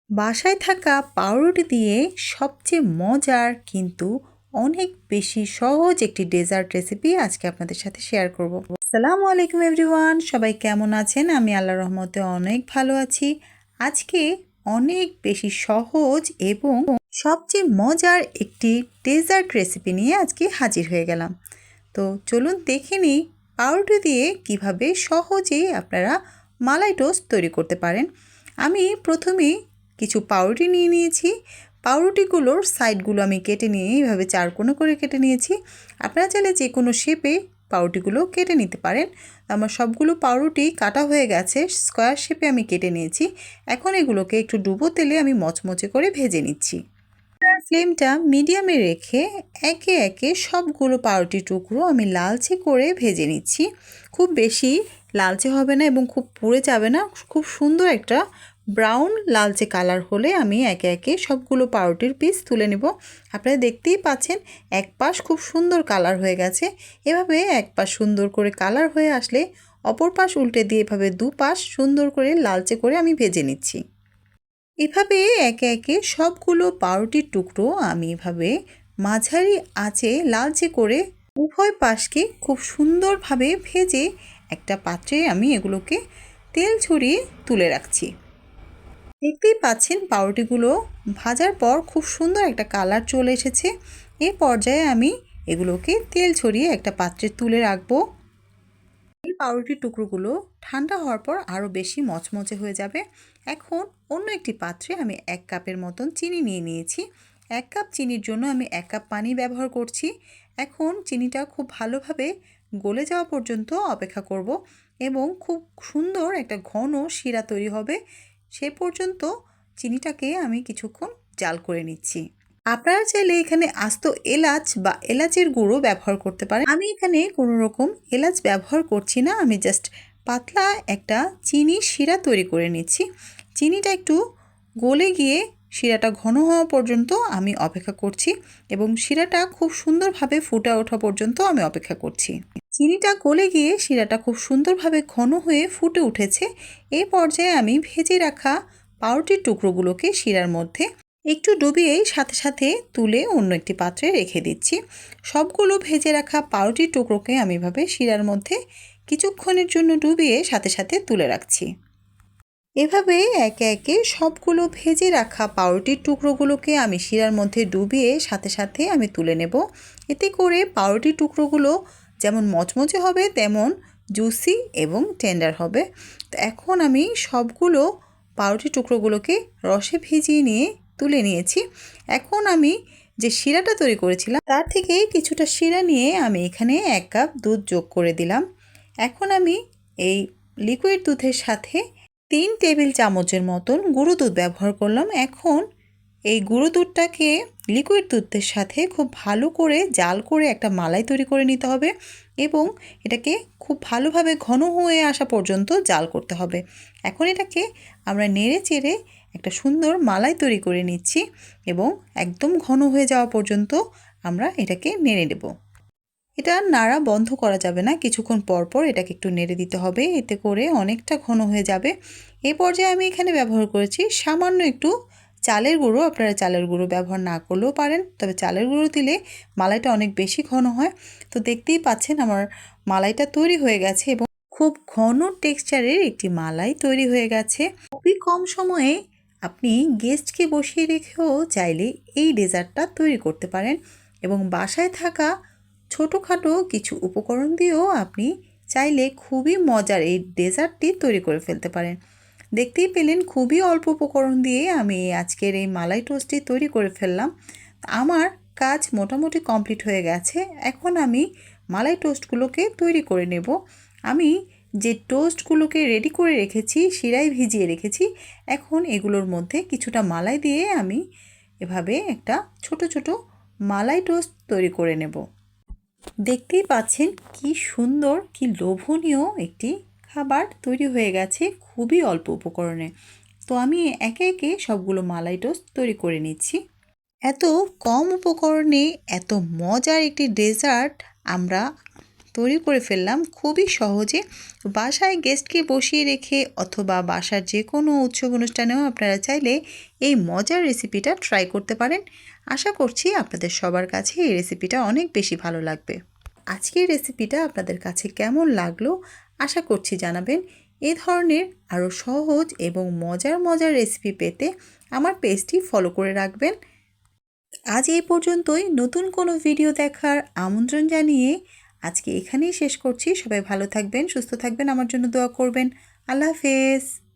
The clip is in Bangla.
বাসায় থাকা পাউরুটি দিয়ে সবচেয়ে মজার কিন্তু অনেক বেশি সহজ একটি ডেজার্ট রেসিপি আজকে আপনাদের সাথে শেয়ার করব। আসসালামু আলাইকুম এভরিওয়ান, সবাই কেমন আছেন? আমি আল্লাহর রহমতে অনেক ভালো আছি। আজকে অনেক বেশি সহজ এবং সবচেয়ে মজার একটি ডেজার্ট রেসিপি নিয়ে আজকে হাজির হয়ে গেলাম। তো চলুন দেখে নিই পাউরুটি দিয়ে কিভাবে সহজেই আপনারা মালাই টোস্ট তৈরি করতে পারেন। আমি প্রথমেই কিছু পাউরুটি নিয়ে নিয়েছি। পাউরুটিগুলোর সাইডগুলো আমি কেটে নিয়ে এইভাবে চারকোনা করে কেটে নিয়েছি। আপনারা চাইলে যে কোনো শেপে পাউরুটিগুলো কেটে নিতে পারেন। আমার সবগুলো পাউরুটি কাটা হয়ে গেছে, স্কোয়ার শেপে আমি কেটে নিয়েছি। এখন এগুলোকে একটু ডুবো তেলে আমি মচমচে করে ভেজে নিচ্ছি। ফ্লেমটা মিডিয়ামে রেখে একে একে সবগুলো পাউরুটি টুকরো আমি লালচে করে ভেজে নিচ্ছি। খুব বেশি লালচে হবে না এবং খুব পুড়ে যাবে না, খুব সুন্দর একটা ব্রাউন লালচে কালার হলে আমি একে একে সবগুলো পাউরুটির পিস তুলে নেব। আপনারা দেখতেই পাচ্ছেন এক পাশ খুব সুন্দর কালার হয়ে গেছে। এভাবে এক পাশ সুন্দর করে কালার হয়ে আসলে অপর পাশ উল্টে দিয়ে এভাবে দুপাশ সুন্দর করে লালচে করে আমি ভেজে নিচ্ছি। এভাবে একে একে সবগুলো পাউরুটির টুকরো আমি এভাবে মাঝারি আঁচে লালচে করে উভয় পাশকে খুব সুন্দরভাবে ভেজে একটা পাত্রে আমি এগুলোকে তেল ছড়িয়ে তুলে রাখছি। দেখতেই পাচ্ছেন পাউরুটিগুলো ভাজার পর খুব সুন্দর একটা কালার চলে এসেছে। এই পর্যায়ে আমি এগুলোকে তেল ছড়িয়ে একটা পাত্রে তুলে রাখবো। এই পাউরুটির টুকরোগুলো ঠান্ডা হওয়ার পর আরও বেশি মচমচে হয়ে যাবে। এখন অন্য একটি পাত্রে আমি 1 কাপের মতন চিনি নিয়ে নিয়েছি। 1 কাপ চিনির জন্য আমি 1 কাপ পানি ব্যবহার করছি। এখন চিনিটা খুব ভালোভাবে গলে যাওয়া পর্যন্ত অপেক্ষা করব এবং খুব সুন্দর একটা ঘন শিরা তৈরি হবে সে পর্যন্ত চিনিটাকে আমি কিছুক্ষণ জাল করে নিচ্ছি। আপনারা চাইলে এখানে আস্ত এলাচ বা এলাচের গুঁড়ো ব্যবহার করতে পারেন। আমি এখানে কোনো রকম এলাচ ব্যবহার করছি না, আমি জাস্ট পাতলা একটা চিনির শিরা তৈরি করে নিচ্ছি। চিনিটা একটু গলে গিয়ে শিরাটা ঘন হওয়া পর্যন্ত আমি অপেক্ষা করছি এবং শিরাটা খুব সুন্দরভাবে ফুটে ওঠা পর্যন্ত আমি অপেক্ষা করছি। চিনিটা গলে গিয়ে শিরাটা খুব সুন্দরভাবে ঘন হয়ে ফুটে উঠেছে। এই পর্যায়ে আমি ভেজে রাখা পাউরুটির টুকরোগুলোকে শিরার মধ্যে একটু ডুবিয়ে সাথে সাথে তুলে অন্য একটি পাত্রে রেখে দিচ্ছি। সবগুলো ভেজে রাখা পাউরুটির টুকরোকে আমি এভাবে শিরার মধ্যে কিছুক্ষণের জন্য ডুবিয়ে সাথে সাথে তুলে রাখছি। এভাবে একে একে সবগুলো ভেজে রাখা পাউরুটির টুকরোগুলোকে আমি শিরার মধ্যে ডুবিয়ে সাথে সাথে আমি তুলে নেব। এতে করে পাউরুটির টুকরোগুলো যেমন মচমচে হবে তেমন জুসি এবং টেন্ডার হবে। তো এখন আমি সবগুলো পাউরুটির টুকরোগুলোকে রসে ভিজিয়ে নিয়ে তুলে নিয়েছি। এখন আমি যে শিরাটা তৈরি করেছিলাম তার থেকে কিছুটা শিরা নিয়ে আমি এখানে 1 কাপ দুধ যোগ করে দিলাম। এখন আমি এই লিকুইড দুধের সাথে 3 টেবিল চামচের মতন গুঁড়ো দুধ ব্যবহার করলাম। এখন এই গুঁড়ো দুধটাকে লিকুইড দুধের সাথে খুব ভালো করে জাল করে একটা মালাই তৈরি করে নিতে হবে এবং এটাকে খুব ভালোভাবে ঘন হয়ে আসা পর্যন্ত জাল করতে হবে। এখন এটাকে আমরা নেড়ে চেড়ে একটা সুন্দর মালাই তৈরি করে নিচ্ছি এবং একদম ঘন হয়ে যাওয়া পর্যন্ত আমরা এটাকে নেড়ে নেব। এটা নাড়া বন্ধ করা যাবে না, কিছুক্ষণ পর পর এটাকে একটু নেড়ে দিতে হবে, এতে করে অনেকটা ঘন হয়ে যাবে। এই পর্যায়ে আমি এখানে ব্যবহার করেছি সামান্য একটু চালের গুঁড়ো। আপনারা চালের গুঁড়ো ব্যবহার না করলেও পারেন, তবে চালের গুঁড়ো দিলে মালাইটা অনেক বেশি ঘন হয়। তো দেখতেই পাচ্ছেন আমার মালাইটা তৈরি হয়ে গেছে এবং খুব ঘন টেক্সচারের একটি মালাই তৈরি হয়ে গেছে। খুবই কম সময়ে আপনি গেস্টকে বসিয়ে রেখেও চাইলে এই ডেজার্টটা তৈরি করতে পারেন এবং বাসায় থাকা ছোটোখাটো কিছু উপকরণ দিয়েও আপনি চাইলে খুবই মজার এই ডেজার্টটি তৈরি করে ফেলতে পারেন। দেখতেই পেলেন খুবই অল্প উপকরণ দিয়ে আমি আজকের এই মালাই টোস্টটি তৈরি করে ফেললাম। আমার কাজ মোটামুটি কমপ্লিট হয়ে গেছে। এখন আমি মালাই টোস্টগুলোকে তৈরি করে নেব। আমি যে টোস্টগুলোকে রেডি করে রেখেছি, শিরায় ভিজিয়ে রেখেছি, এখন এগুলোর মধ্যে কিছুটা মালাই দিয়ে আমি এভাবে একটা ছোট ছোট মালাই টোস্ট তৈরি করে নেব। দেখতেই পাচ্ছেন কি সুন্দর, কি লোভনীয় একটি খাবার তৈরি হয়ে গেছে খুবই অল্প উপকরণে। তো আমি একে একে সবগুলো মালাই টোস্ট তৈরি করে নিচ্ছি। এত কম উপকরণে এত মজার একটি ডেজার্ট আমরা তৈরি করে ফেললাম খুবই সহজে। বাসায় গেস্টকে বসিয়ে রেখে অথবা বাসার যে কোনো উৎসব অনুষ্ঠানেও আপনারা চাইলে এই মজার রেসিপিটা ট্রাই করতে পারেন। আশা করছি আপনাদের সবার কাছে এই রেসিপিটা অনেক বেশি ভালো লাগবে। আজকের রেসিপিটা আপনাদের কাছে কেমন লাগলো আশা করছি জানাবেন। এই ধরনের আরও সহজ এবং মজার রেসিপি পেতে আমার পেজটি ফলো করে রাখবেন। আজ এই পর্যন্তই। নতুন কোনো ভিডিও দেখার আমন্ত্রণ জানিয়ে আজকে এখানেই শেষ করছি। সবাই ভালো থাকবেন, সুস্থ থাকবেন, আমার জন্য দোয়া করবেন। আল্লাহ হাফেজ।